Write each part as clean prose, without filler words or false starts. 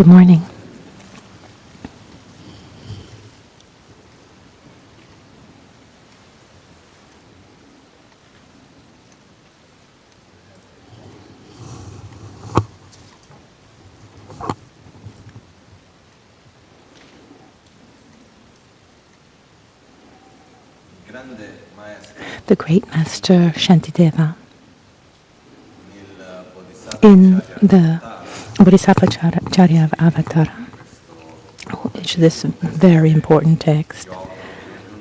Good morning. The great master Shantideva in the Bodhisattva Avatar, which is this very important text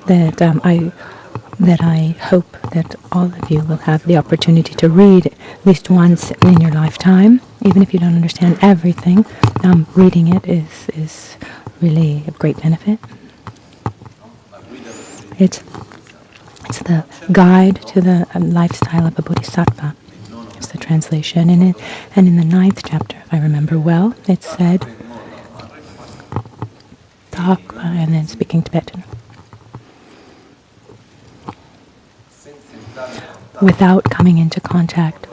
that I hope that all of you will have the opportunity to read at least once in your lifetime, even if you don't understand everything. Reading it is really of great benefit. It's the guide to the lifestyle of a bodhisattva. It's the translation in it. And in the 9th chapter, if I remember well, it said, talk, and then speaking Tibetan. Without coming into contact,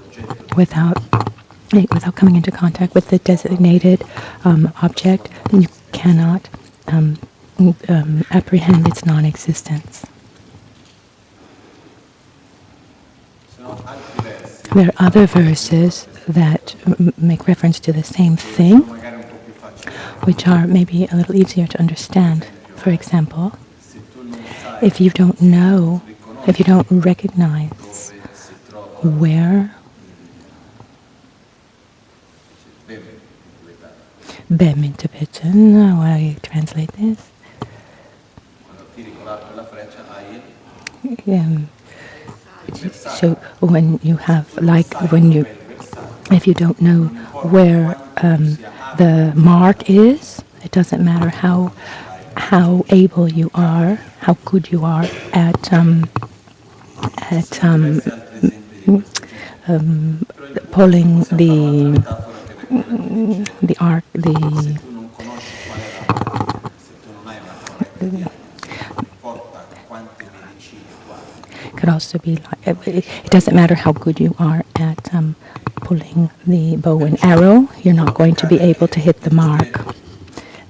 without coming into contact with the designated object, you cannot apprehend its non-existence. There are other verses that make reference to the same thing, which are maybe a little easier to understand. For example, if you don't know, if you don't recognize where Bem in Tibetan, how I translate this? So when you have, if you don't know where the mark is, it doesn't matter how able you are, how good you are at pulling the arc, could also be like, it doesn't matter how good you are at pulling the bow and arrow, you're not going to be able to hit the mark.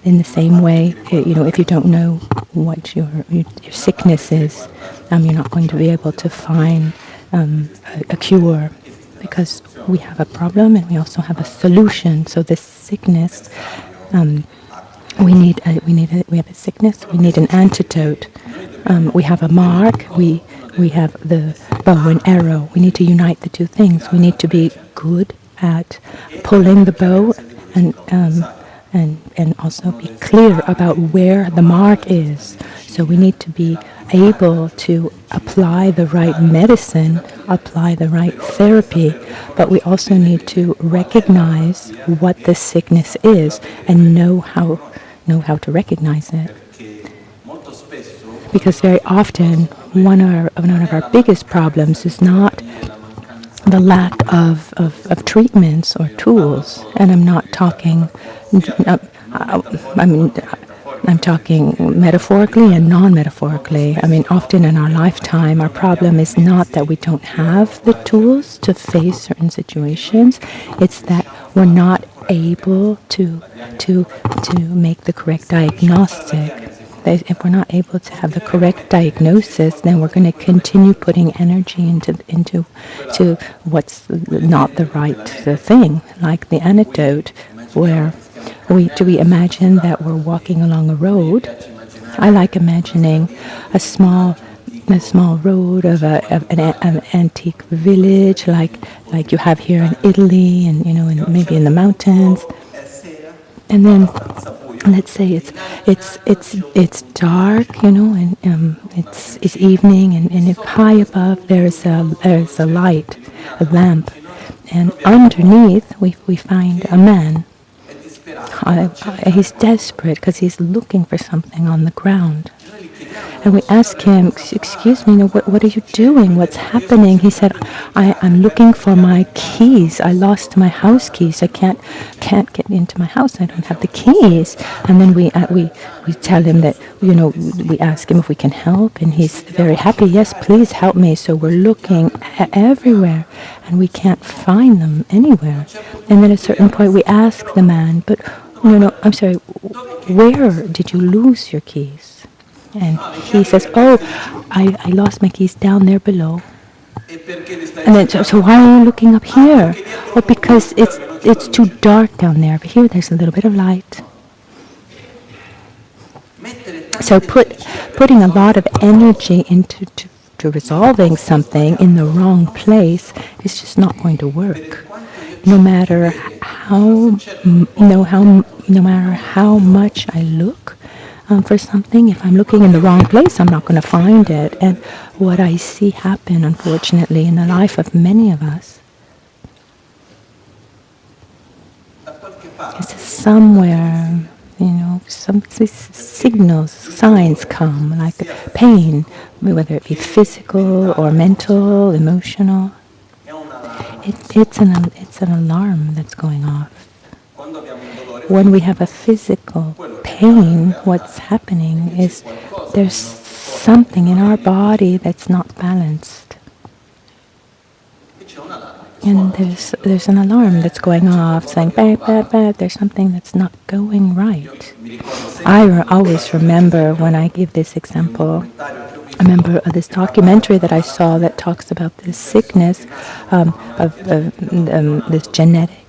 In the same way, if you don't know what your sickness is, you're not going to be able to find a cure, because we have a problem and we also have a solution. So this sickness, we have a sickness, we need an antidote. We have a mark, we have the bow and arrow. We need to unite the two things. We need to be good at pulling the bow and also be clear about where the mark is. So we need to be able to apply the right medicine, apply the right therapy, but we also need to recognize what the sickness is and know how to recognize it. Because very often, one of our biggest problems is not the lack of treatments or tools. And I'm not talking, I'm talking metaphorically and non-metaphorically. I mean, often in our lifetime, our problem is not that we don't have the tools to face certain situations. It's that we're not able to make the correct diagnostic. If we're not able to have the correct diagnosis, then we're going to continue putting energy into what's not the right thing, like the antidote, where we imagine that we're walking along a road. I like imagining a small road of an antique village, like you have here in Italy, and and maybe in the mountains, and then. Let's say it's dark, and it's evening, and if high above there's a light, a lamp, and underneath we find a man. He's desperate because he's looking for something on the ground. And we ask him, excuse me, what are you doing? What's happening? He said, I'm looking for my keys. I lost my house keys. I can't get into my house. I don't have the keys. And then we tell him that, we ask him if we can help. And he's very happy. Yes, please help me. So we're looking everywhere and we can't find them anywhere. And then at a certain point we ask the man, but no, I'm sorry, where did you lose your keys? And he says, oh, I lost my keys down there below. And then, so why are you looking up here? Oh, because it's too dark down there. But here, there's a little bit of light. So putting a lot of energy into to resolving something in the wrong place is just not going to work. No matter how no matter how much I look for something, if I'm looking in the wrong place, I'm not going to find it. And what I see happen, unfortunately, in the life of many of us is somewhere, some signals, signs come, like pain, whether it be physical or mental, emotional. It's an alarm that's going off. When we have a physical pain, what's happening is there's something in our body that's not balanced. And there's an alarm that's going off saying, bad, bad, bad, there's something that's not going right. I always remember when I give this example, I remember this documentary that I saw that talks about this sickness of this genetic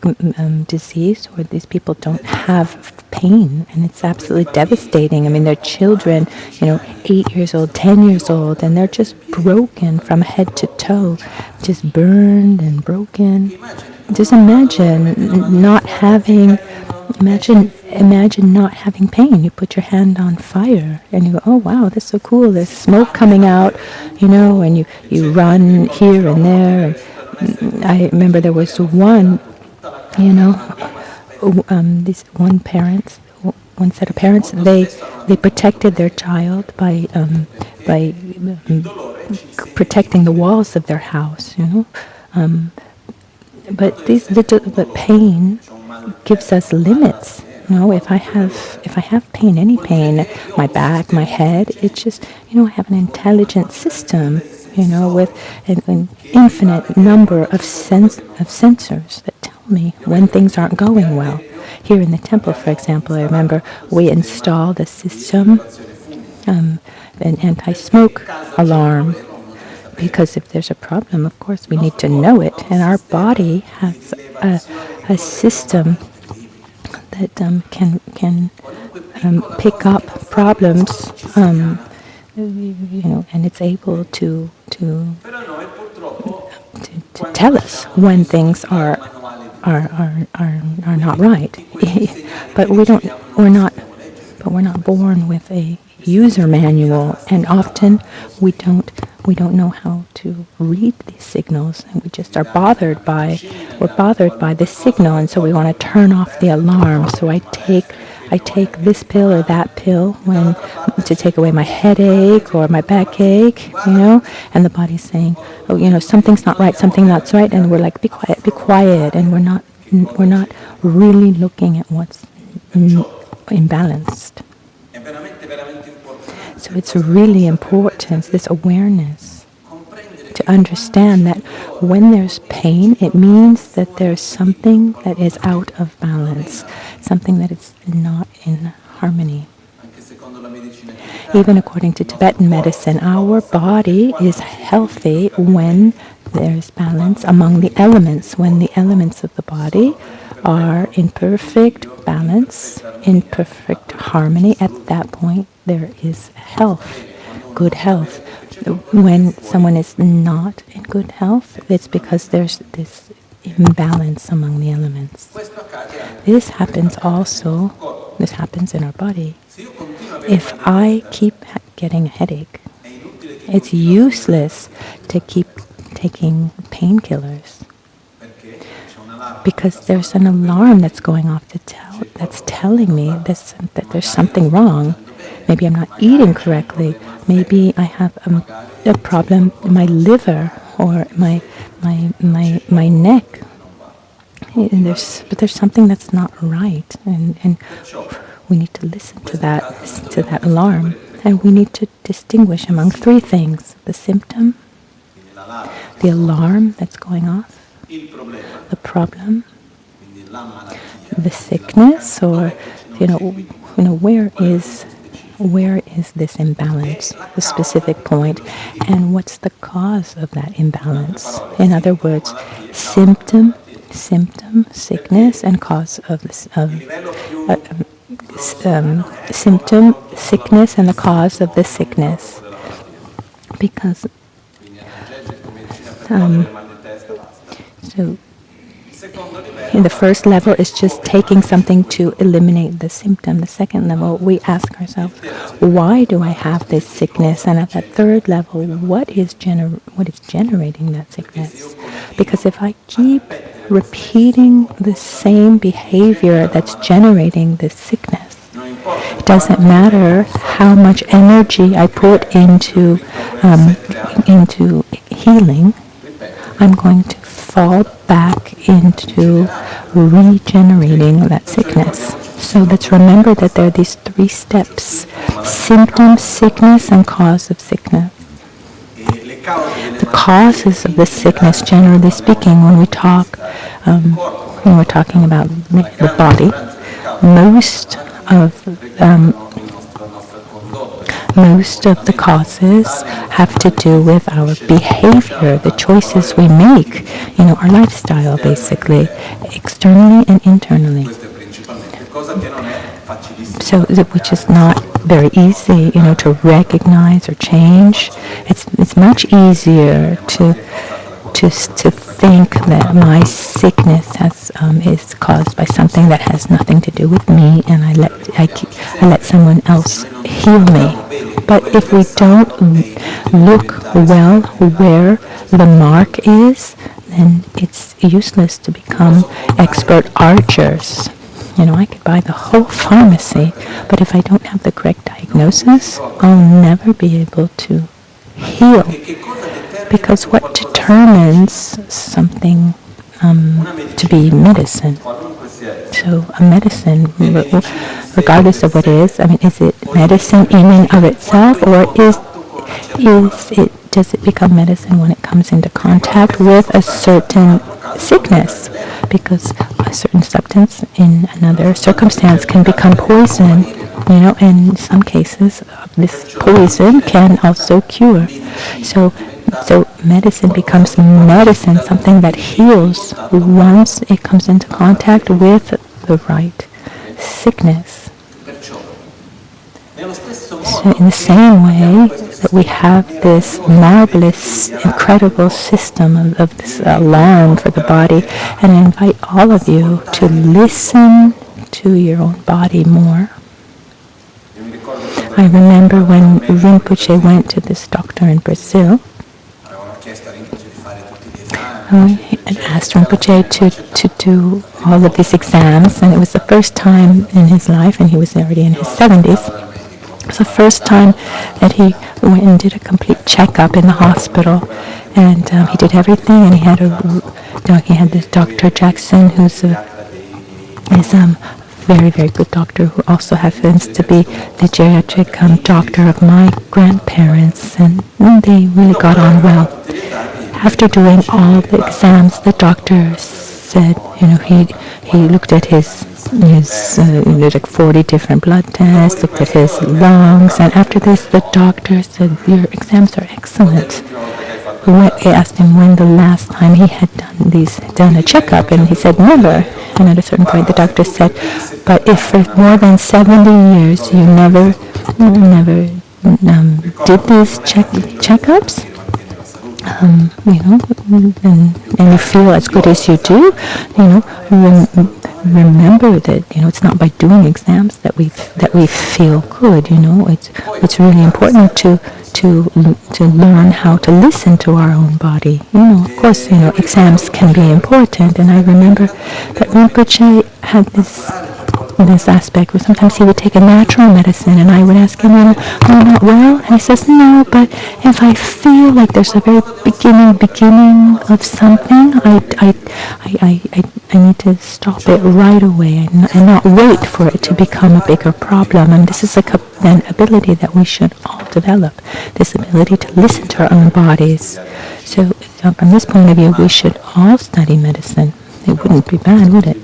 disease where these people don't have pain, and it's absolutely devastating. I mean, they're children, 8 years old, 10 years old, and they're just broken from head to toe, just burned and broken. Just imagine not having pain. You put your hand on fire and you go, oh wow, that's so cool. There's smoke coming out, and you run here and there. And I remember there was one, one set of parents, they protected their child by protecting the walls of their house, but pain gives us limits. If I have pain, any pain, my back, my head, it's just, I have an intelligent system, with an infinite number of sensors that tell me when things aren't going well. Here in the temple, for example, I remember we installed a system, an anti-smoke alarm, because if there's a problem, of course, we need to know it. And our body has a system that can pick up problems, and it's able to tell us when things are not right. But we're not born with a user manual, and often we don't know how to read these signals, and we just are bothered by the signal, and so we want to turn off the alarm. So I take this pill or that pill to take away my headache or my backache, and the body's saying, oh, something's not right, and we're like, be quiet, and we're not really looking at what's imbalanced. So it's really important, this awareness, to understand that when there's pain, it means that there's something that is out of balance, something that is not in harmony. Even according to Tibetan medicine, our body is healthy when there's balance among the elements, when the elements of the body are in perfect balance, in perfect harmony. At that point, there is health, good health. When someone is not in good health, it's because there's this imbalance among the elements. This happens in our body. If I keep getting a headache, it's useless to keep taking painkillers, because there's an alarm that's going off that's telling me that there's something wrong. Maybe I'm not eating correctly. Maybe I have a problem in my liver or my neck. But there's something that's not right, and we need to listen to that alarm, and we need to distinguish among three things: the symptom, the alarm that's going off, the problem, the sickness, or where is this imbalance, the specific point, and what's the cause of that imbalance? In other words, symptom, sickness, and cause of this symptom, sickness, and the cause of the sickness. Because so in the first level is just taking something to eliminate the symptom. The second level, we ask ourselves, why do I have this sickness? And at that third level, what is generating that sickness? Because if I keep repeating the same behavior that's generating this sickness, it doesn't matter how much energy I put into healing, I'm going to fall back into regenerating that sickness. So let's remember that there are these 3 steps: symptom, sickness, and cause of sickness. The causes of the sickness, generally speaking, when we're talking about the body, most of the causes have to do with our behavior, the choices we make, our lifestyle, basically, externally and internally. So, which is not very easy, to recognize or change. It's much easier to think that my sickness is caused by something that has nothing to do with me, and I let someone else heal me. But if we don't look well where the mark is, then it's useless to become expert archers. I could buy the whole pharmacy, but if I don't have the correct diagnosis, I'll never be able to heal. Because what determines something to be medicine? So a medicine, regardless of what it is, is it medicine in and of itself, or does it become medicine when it comes into contact with a certain sickness? Because a certain substance in another circumstance can become poison, and in some cases this poison can also cure. So medicine becomes medicine, something that heals once it comes into contact with the right sickness. So in the same way that we have this marvelous, incredible system of this alarm for the body, and I invite all of you to listen to your own body more. I remember when Rinpoche went to this doctor in Brazil, he had asked Rinpoche to do all of these exams, and it was the first time in his life, and he was already in his 70s, it was the first time that he went and did a complete checkup in the hospital, and he did everything, and he had this Dr. Jackson, who's a very, very good doctor, who also happens to be the geriatric doctor of my grandparents, and they really got on well. After doing all the exams, the doctor said, he looked at his like 40 different blood tests, looked at his lungs, and after this, the doctor said, your exams are excellent. He asked him when the last time he had done a checkup, and he said never. And at a certain point, the doctor said, but if for more than 70 years you never did these checkups, and you feel as good as you do, remember that it's not by doing exams that we feel good. It's really important to learn how to listen to our own body. Of course, exams can be important, and I remember that Rinpoche had this aspect where sometimes he would take a natural medicine, and I would ask him, are you not well? And he says, no, but if I feel like there's a very beginning of something, I need to stop it right away and not wait for it to become a bigger problem. And this is an ability that we should all develop, this ability to listen to our own bodies. So from this point of view, we should all study medicine. It wouldn't be bad, would it?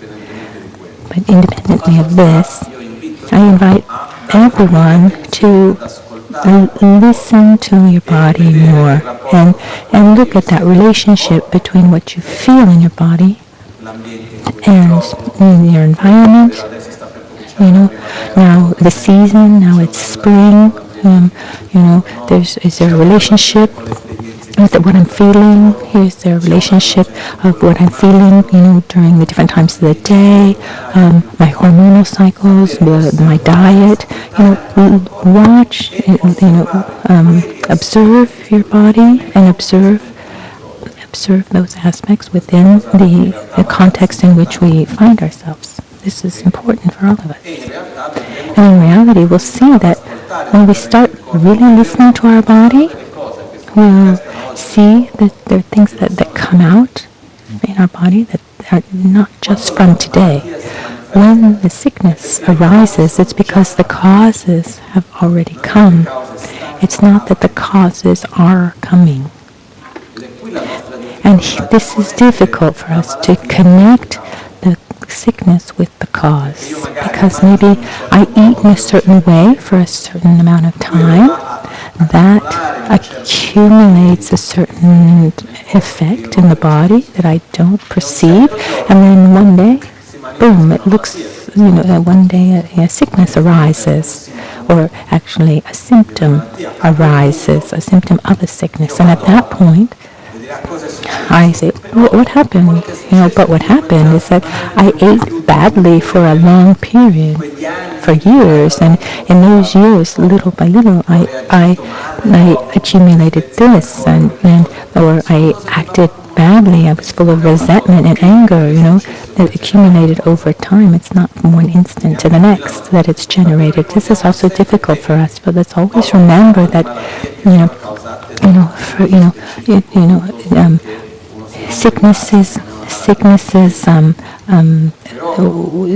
But independently of this, I invite everyone to listen to your body more and look at that relationship between what you feel in your body and in your environment. Now the season, now it's spring. Is there a relationship with what I'm feeling? Is there a relationship of what I'm feeling, during the different times of the day, my hormonal cycles, my diet. Watch, observe your body and observe those aspects within the context in which we find ourselves. This is important for all of us. And in reality, we'll see that when we start really listening to our body, we'll see that there are things that come out in our body that are not just from today. When the sickness arises, it's because the causes have already come. It's not that the causes are coming. And this is difficult for us to connect the sickness with the cause, because maybe I eat in a certain way for a certain amount of time. That accumulates a certain effect in the body that I don't perceive, and then one day, boom, it looks, one day a sickness arises, or actually a symptom arises, a symptom of a sickness, and at that point, I say, what happened? But what happened is that I ate badly for a long period, for years, and in those years, little by little, I accumulated this, or I acted badly. I was full of resentment and anger, that accumulated over time. It's not from one instant to the next that it's generated. This is also difficult for us, but let's always remember that, sicknesses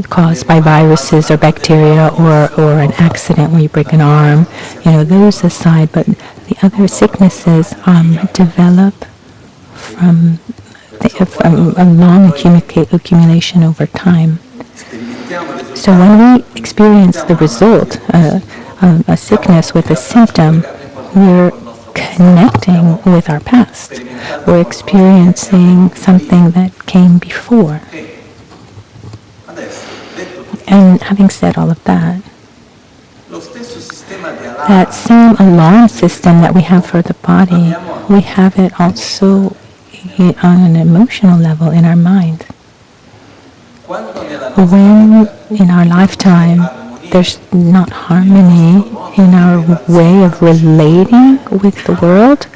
caused by viruses or bacteria or an accident where you break an arm, those aside, but the other sicknesses develop from a long accumulation over time. So when we experience the result, a sickness with a symptom, we're connecting with our past. We're experiencing something that came before. And having said all of that, that same alarm system that we have for the body, we have it also on an emotional level in our mind. When in our lifetime there's not harmony in our way of relating with the world,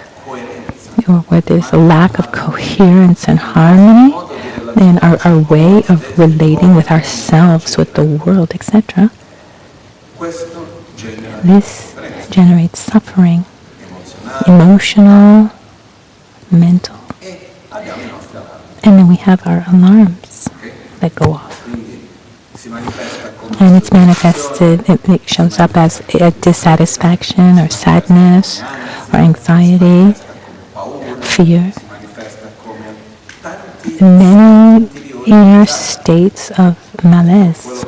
or where there's a lack of coherence and harmony in our way of relating with ourselves, with the world, etc., this generates suffering, emotional, mental, and then we have our alarms that go off. And it's manifested, it shows up as a dissatisfaction or sadness or anxiety, fear. Many inner states of malaise.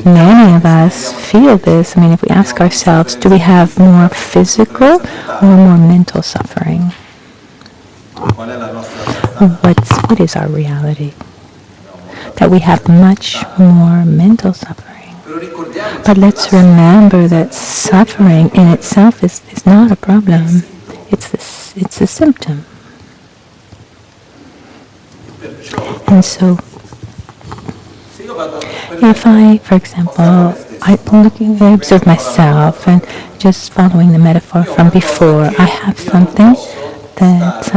Many of us feel this. If we ask ourselves, do we have more physical or more mental suffering? What is our reality? That we have much more mental suffering. But let's remember that suffering in itself is not a problem. It's a symptom. And so, if I, for example, I observe myself and just following the metaphor from before, I have something that,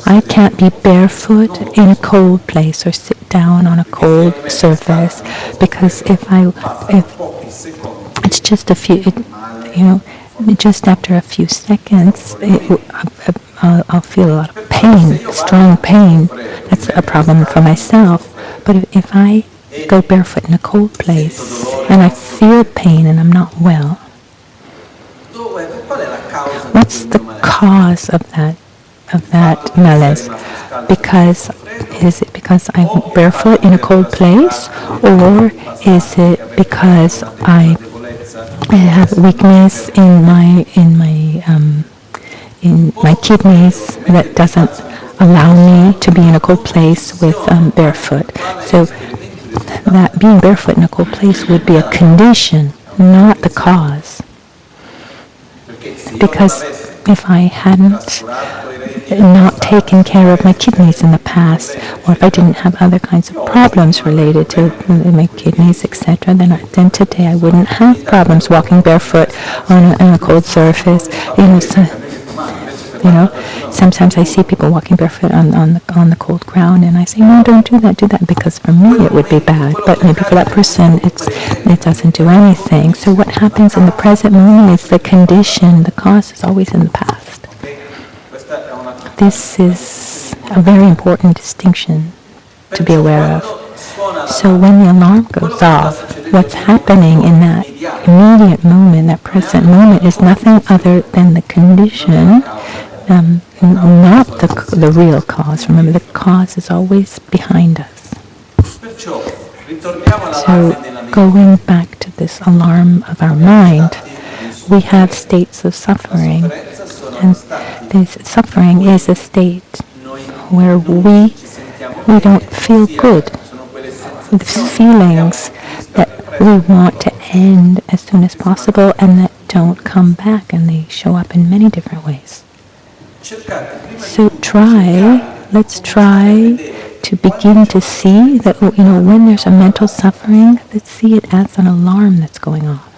I can't be barefoot in a cold place or sit down on a cold surface, because if it's just a few, just after a few seconds, I'll feel a lot of pain, strong pain. That's a problem for myself. But if I go barefoot in a cold place and I feel pain and I'm not well, what's the cause of that malaise? Because Is it because I'm barefoot in a cold place, or is it because I have weakness in my kidneys that doesn't allow me to be in a cold place with barefoot? So that being barefoot in a cold place would be a condition, not the cause. Because if I hadn't not taken care of my kidneys in the past, or if I didn't have other kinds of problems related to my kidneys, etc., then today I wouldn't have problems walking barefoot on a cold surface. Sometimes I see people walking barefoot on the cold ground, and I say, no, don't do that, because for me it would be bad, but maybe for that person it doesn't do anything. So what happens in the present moment is the condition, the cause is always in the past. This is a very important distinction to be aware of. So when the alarm goes off, what's happening in that immediate moment, that present moment, is nothing other than the condition, not the real cause. Remember, the cause is always behind us. So going back to this alarm of our mind, we have states of suffering. And this suffering is a state where we don't feel good. The feelings that we want to end as soon as possible and that don't come back, and they show up in many different ways. So let's try to begin to see that, when there's a mental suffering, let's see it as an alarm that's going off.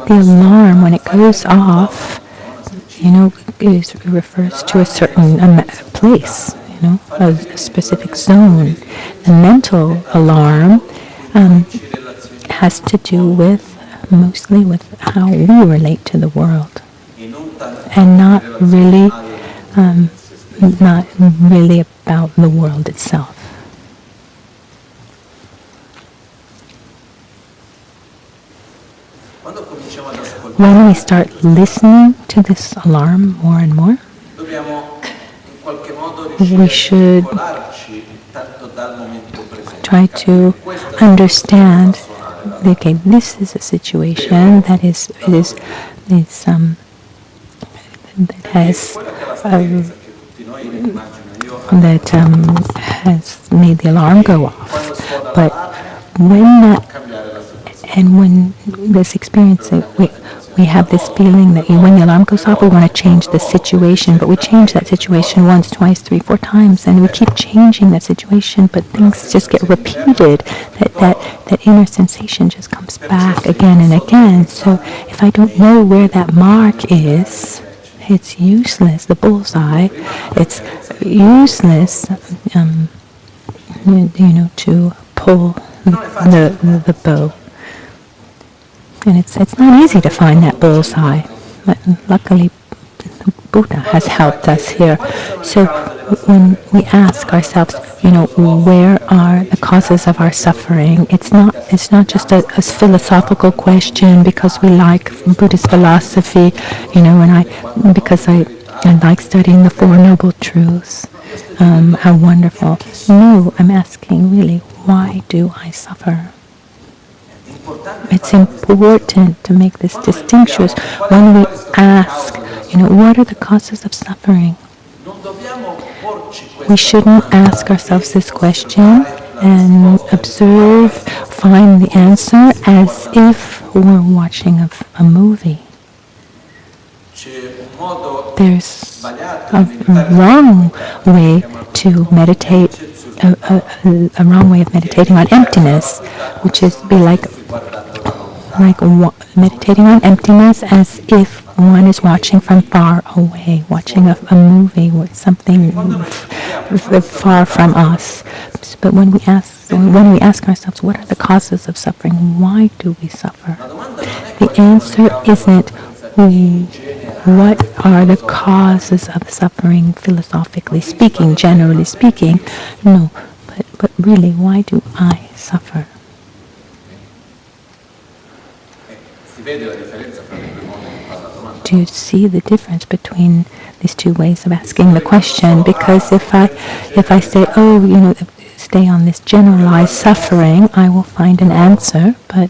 The alarm, when it goes off, refers to a certain place, a specific zone. The mental alarm has to do mostly with how we relate to the world, and not really about the world itself. When we start listening to this alarm more and more, we should try to understand, okay, this is a situation that has made the alarm go off. But when this experience, we have this feeling that when the alarm goes off, we want to change the situation, but we change that situation once, twice, 3, 4 times, and we keep changing that situation, but things just get repeated. That inner sensation just comes back again and again. So if I don't know where that mark is, it's useless. The bullseye, it's useless, to pull the bow. And it's not easy to find that bullseye, but luckily Buddha has helped us here. So when we ask ourselves, where are the causes of our suffering? It's not just a philosophical question because we like Buddhist philosophy, because I like studying the Four Noble Truths. How wonderful. No, I'm asking really, why do I suffer? It's important to make this distinction when we ask, what are the causes of suffering? We shouldn't ask ourselves this question and observe, find the answer as if we're watching a movie. There's a wrong way to meditate, a wrong way of meditating on emptiness, which is like meditating on emptiness as if one is watching from far away, watching a movie with something far from us. But when we ask ourselves, what are the causes of suffering? Why do we suffer? The answer isn't what are the causes of suffering, philosophically speaking, generally speaking. No, but really, why do I suffer? Do you see the difference between these two ways of asking the question, because if I say, stay on this generalized suffering, I will find an answer, but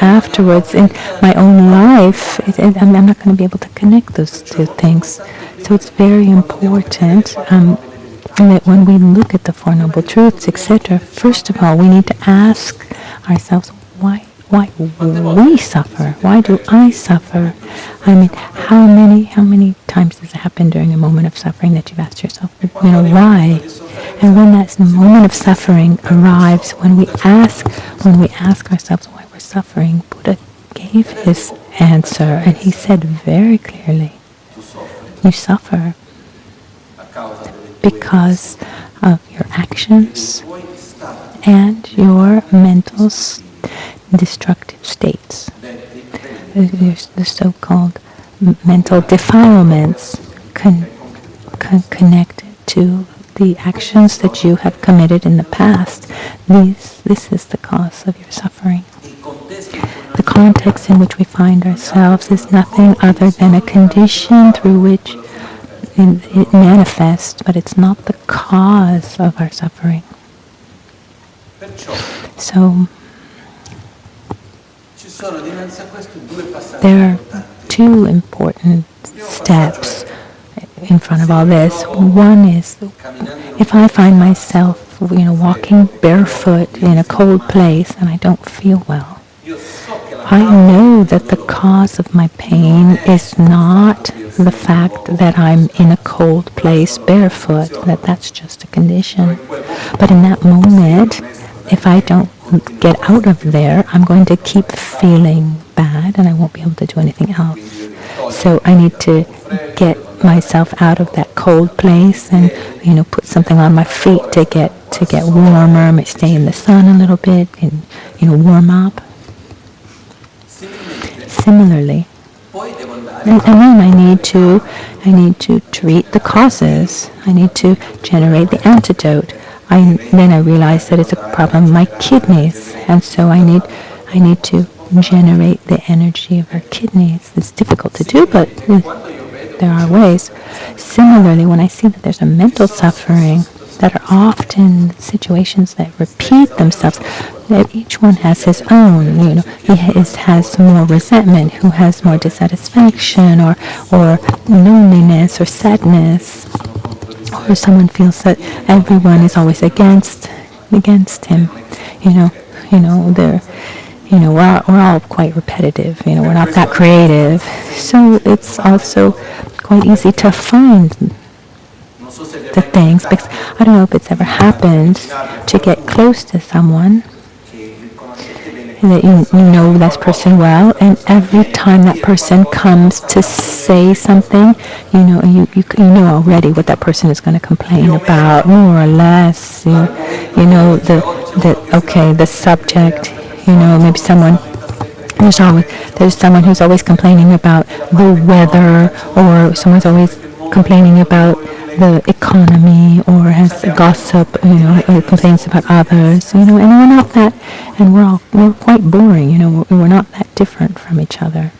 afterwards in my own life, I'm not going to be able to connect those two things. So it's very important that when we look at the Four Noble Truths, etc., first of all, we need to ask ourselves, why we suffer? Why do I suffer? I mean, how many times does it happen during a moment of suffering that you've asked yourself, why? And when that moment of suffering arrives, when we ask ourselves why we're suffering, Buddha gave his answer, and he said very clearly, you suffer because of your actions and your mental destructive states. There's the so-called mental defilements connected to the actions that you have committed in the past. This is the cause of your suffering. The context in which we find ourselves is nothing other than a condition through which it manifests, but it's not the cause of our suffering. So, there are two important steps in front of all this. One is, if I find myself, walking barefoot in a cold place and I don't feel well, I know that the cause of my pain is not the fact that I'm in a cold place barefoot, that's just a condition. But in that moment, if I don't get out of there, I'm going to keep feeling bad and I won't be able to do anything else. So I need to get myself out of that cold place and, put something on my feet to get warmer, maybe stay in the sun a little bit and, warm up. Similarly, and then I need to treat the causes. I need to generate the antidote. Then I realize that it's a problem in my kidneys, and so I need to generate the energy of our kidneys. It's difficult to do, but there are ways. Similarly, when I see that there's a mental suffering, that are often situations that repeat themselves, that each one has his own, he has more resentment, who has more dissatisfaction, or loneliness, or sadness, or someone feels that everyone is always against him. We're all quite repetitive. We're not that creative, so it's also quite easy to find the things, because I don't know if it's ever happened to get close to someone that you know this person well, and every time that person comes to say something, you know already what that person is going to complain about, more or less. The subject. Maybe there's someone who's always complaining about the weather, or someone's always complaining about the economy, or has gossip, or complains about others, and we're not that, and we're quite boring, we're not that different from each other.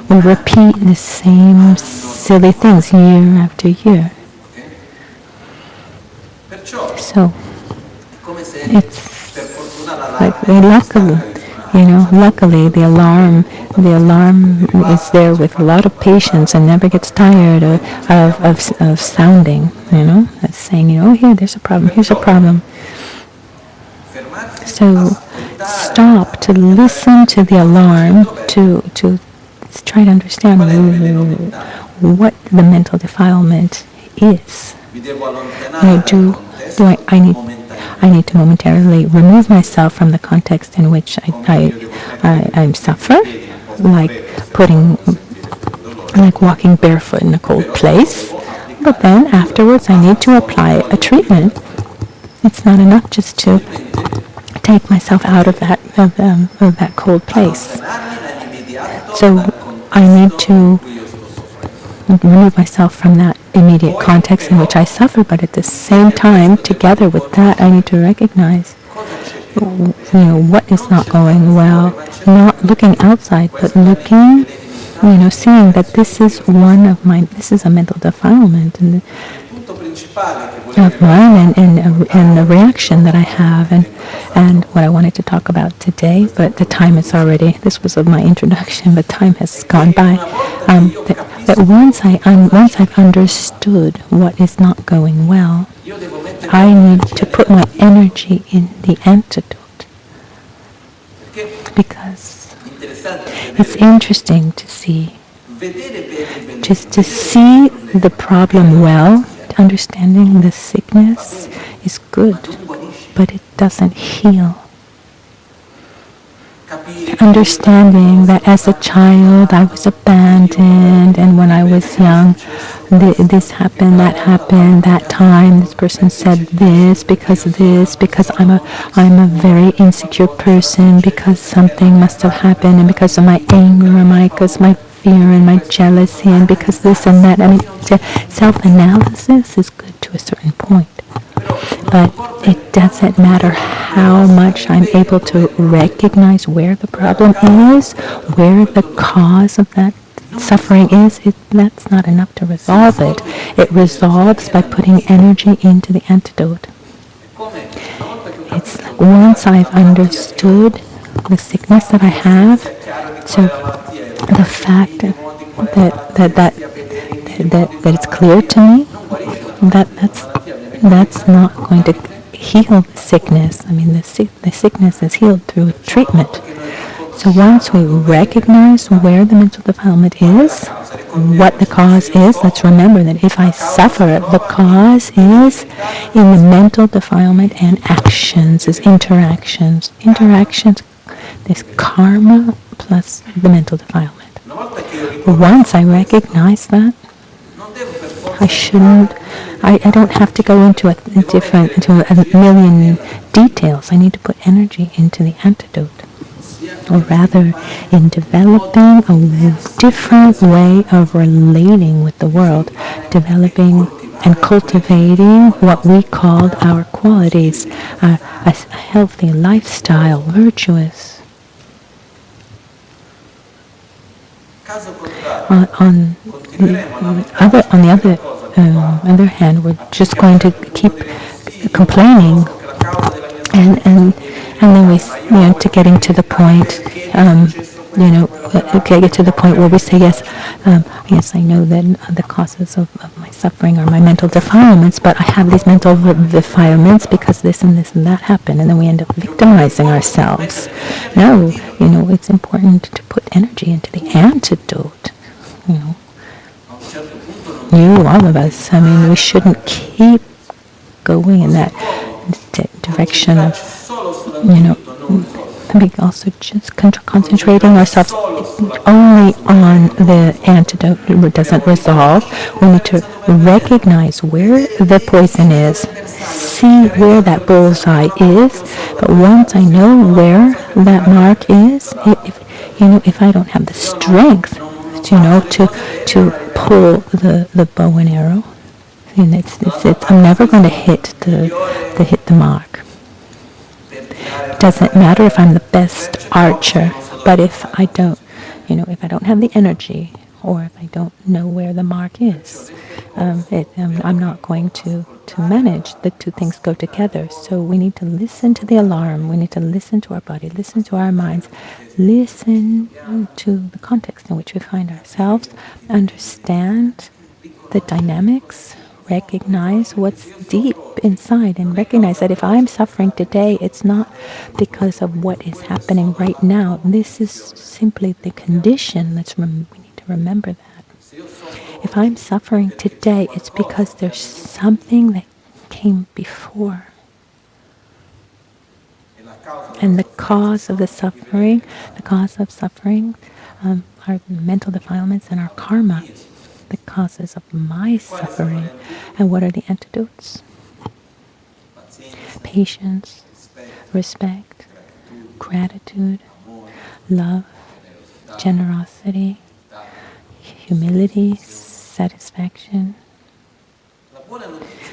We repeat the same silly things year after year. So, it's like, luckily the alarm is there with a lot of patience and never gets tired of sounding, that's saying, here, there's a problem, here's a problem. So stop to listen to the alarm, to try to understand what the mental defilement is. I need to momentarily remove myself from the context in which I suffer, like walking barefoot in a cold place. But then afterwards, I need to apply a treatment. It's not enough just to take myself out of that cold place. So I need to remove myself from that immediate context in which I suffer, but at the same time, together with that, I need to recognize, what is not going well, not looking outside, but looking seeing that this is this is a mental defilement of mine, and the reaction that I have, and what I wanted to talk about today, but the time is already, this was my introduction, but time has gone by, that once I've understood what is not going well, I need to put my energy in the antidote, because it's interesting to see, just to see the problem well. Understanding the sickness is good, but it doesn't heal. Understanding that as a child I was abandoned, and when I was young, this happened, that time this person said this, because I'm a very insecure person, because something must have happened, and because of my anger, because my fear and my jealousy, and because this and that. I mean, self-analysis is good to a certain point, but it doesn't matter how much I'm able to recognize where the problem is, where the cause of that suffering is. That's not enough to resolve it. It resolves by putting energy into the antidote. It's like once I've understood the sickness that I have, so the fact that it's clear to me that's not going to heal the sickness. I mean, the sickness is healed through treatment. So once we recognize where the mental defilement is, what the cause is, let's remember that if I suffer, the cause is in the mental defilement, and actions is interactions. There's karma plus the mental defilement. Once I recognize that, I don't have to go into a million details. I need to put energy into the antidote, or rather in developing a different way of relating with the world, developing and cultivating what we called our qualities, a healthy lifestyle, virtuous. On the other hand, we're just going to keep complaining, and then we, to getting to the point, get to the point where we say, yes, I know that the causes of my suffering are my mental defilements, but I have these mental defilements because this and this and that happened, and then we end up victimizing ourselves. No, it's important to put energy into the antidote. All of us. I mean, we shouldn't keep going in that direction of, also just concentrating ourselves only on the antidote. It doesn't resolve. We need to recognize where the poison is, see where that bullseye is. But once I know where that mark is, if I don't have the strength, to pull the bow and arrow, I'm never going to hit the mark. It doesn't matter if I'm the best archer, but if I don't have the energy, or if I don't know where the mark is, I'm not going to manage. The two things go together. So we need to listen to the alarm. We need to listen to our body, listen to our minds, listen to the context in which we find ourselves, understand the dynamics, recognize what's deep inside, and recognize that if I'm suffering today, it's not because of what is happening right now. This is simply the condition. We need to remember that. If I'm suffering today, it's because there's something that came before. And the cause of suffering are mental defilements and our karma, the causes of my suffering. And what are the antidotes? Patience, respect, gratitude, love, generosity, humility, satisfaction.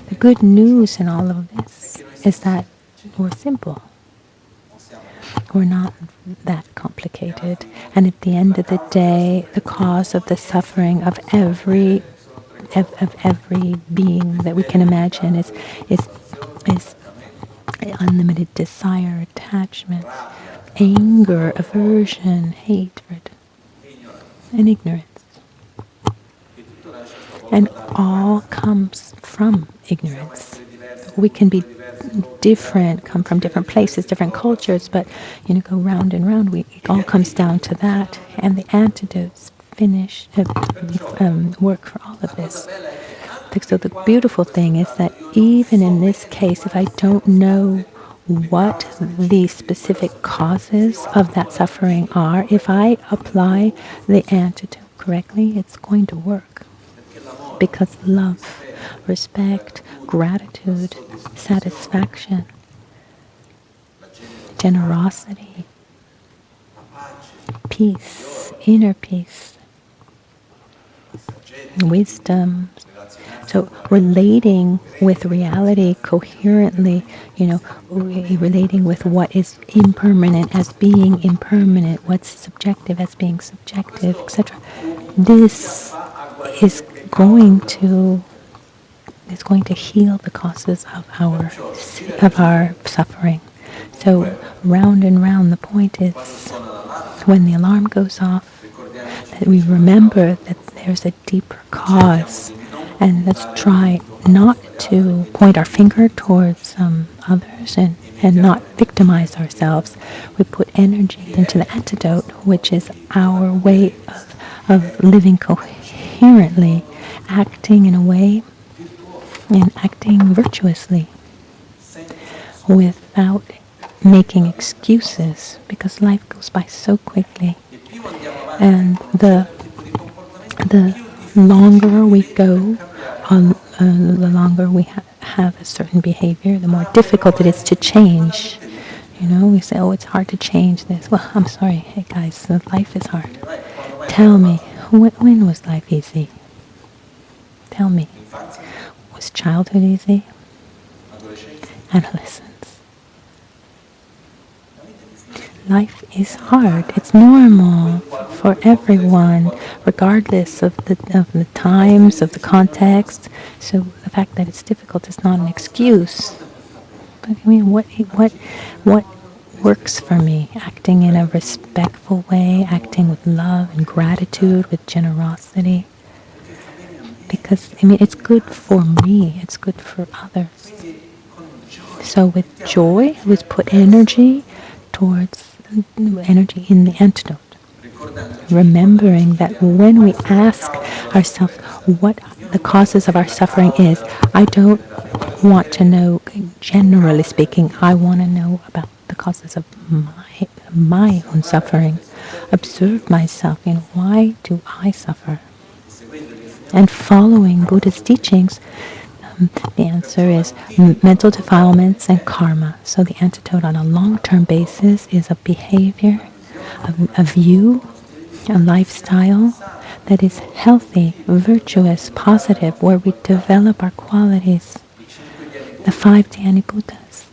The good news in all of this is that we're simple. We're not that complicated. And at the end of the day, the cause of the suffering of every being that we can imagine is unlimited desire, attachment, anger, aversion, hatred, and ignorance. And all comes from ignorance. We can be different, come from different places, different cultures, but go round and round. It all comes down to that. And the antidotes work for all of this. So the beautiful thing is that even in this case, if I don't know what the specific causes of that suffering are, if I apply the antidote correctly, it's going to work. Because love, respect, gratitude, satisfaction, generosity, peace, inner peace, wisdom. So relating with reality coherently, relating with what is impermanent as being impermanent, what's subjective as being subjective, etc. This is going to heal the causes of our suffering. So round and round, the point is when the alarm goes off, that we remember that there's a deeper cause, and let's try not to point our finger towards others and not victimize ourselves. We put energy into the antidote, which is our way of living coherently, acting in a way and acting virtuously without making excuses, because life goes by so quickly. And the longer we go, the longer we have a certain behavior, the more difficult it is to change. We say, oh, it's hard to change this. Well, I'm sorry. Hey, guys, life is hard. Tell me, when was life easy? Tell me. Was childhood easy? Adolescence. Life is hard. It's normal for everyone, regardless of the times, of the context. So the fact that it's difficult is not an excuse. But what works for me? Acting in a respectful way, acting with love and gratitude, with generosity. Because it's good for me. It's good for others. So with joy, we put energy towards energy in the antidote. Remembering that when we ask ourselves what the causes of our suffering is, I don't want to know, generally speaking, I want to know about the causes of my own suffering. Observe myself, why do I suffer? And following Buddha's teachings, the answer is mental defilements and karma. So the antidote on a long-term basis is a behavior, a view, a lifestyle that is healthy, virtuous, positive, where we develop our qualities. The 5 Dhyani Buddhas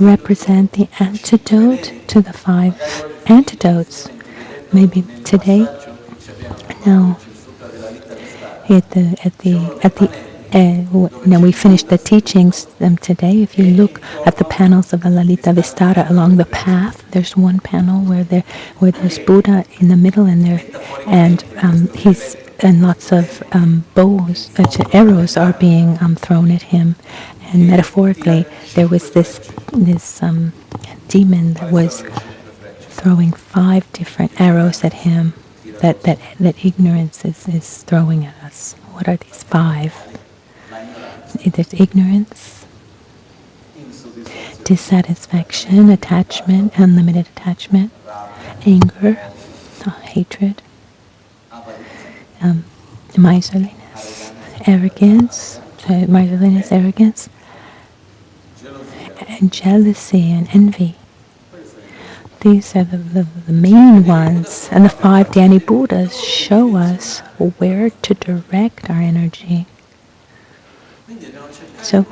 represent the antidote to the 5 antidotes. Maybe today, now now we finished the teachings today. If you look at the panels of the Lalita Vistara along the path, there's one panel where there's Buddha in the middle, and he's and lots of bows, arrows are being thrown at him, and metaphorically there was this demon that was throwing 5 different arrows at him. That ignorance is throwing at us. What are these 5? There's ignorance, dissatisfaction, attachment, unlimited attachment, anger, hatred, miserliness, arrogance, and jealousy and envy. These are the main ones, and the 5 Dhyani Buddhas show us where to direct our energy. So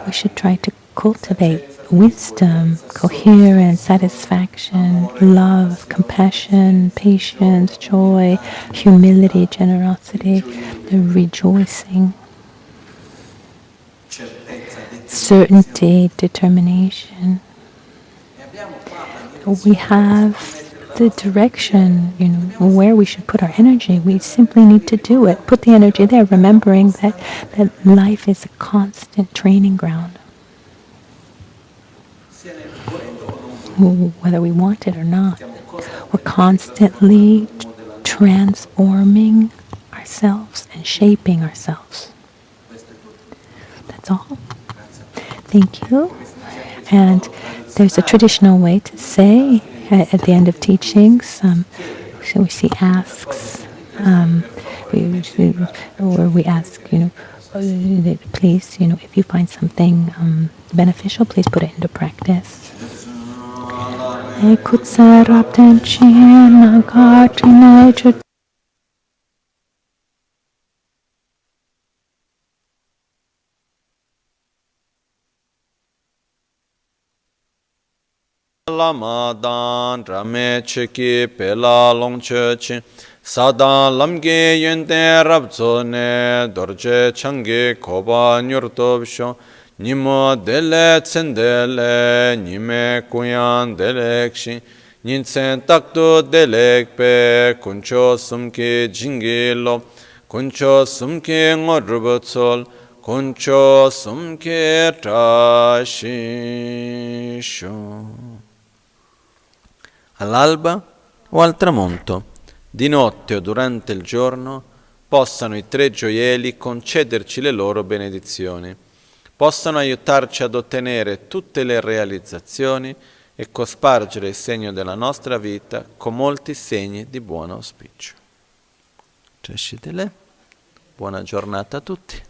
we should try to cultivate wisdom, coherence, satisfaction, love, compassion, patience, joy, humility, generosity, the rejoicing, certainty, determination. We have the direction, where we should put our energy. We simply need to do it. Put the energy there, remembering that life is a constant training ground. Whether we want it or not, we're constantly transforming ourselves and shaping ourselves. That's all. Thank you. And there's a traditional way to say at the end of teachings, so we see asks, or we ask, please, if you find something beneficial, please put it into practice. Lama dan rame cheki pela long chechi sadan lamge yente rabzo ne dorje change koba nyurtobsho nimo dele tsendele nime kuyan delekshi ninsen takto delekpe kuncho sumke jingilo kuncho sumke ngorubotsol kuncho sumke trashisho. All'alba o al tramonto, di notte o durante il giorno, possano i tre gioielli concederci le loro benedizioni, possano aiutarci ad ottenere tutte le realizzazioni e cospargere il segno della nostra vita con molti segni di buon auspicio. Buona giornata a tutti.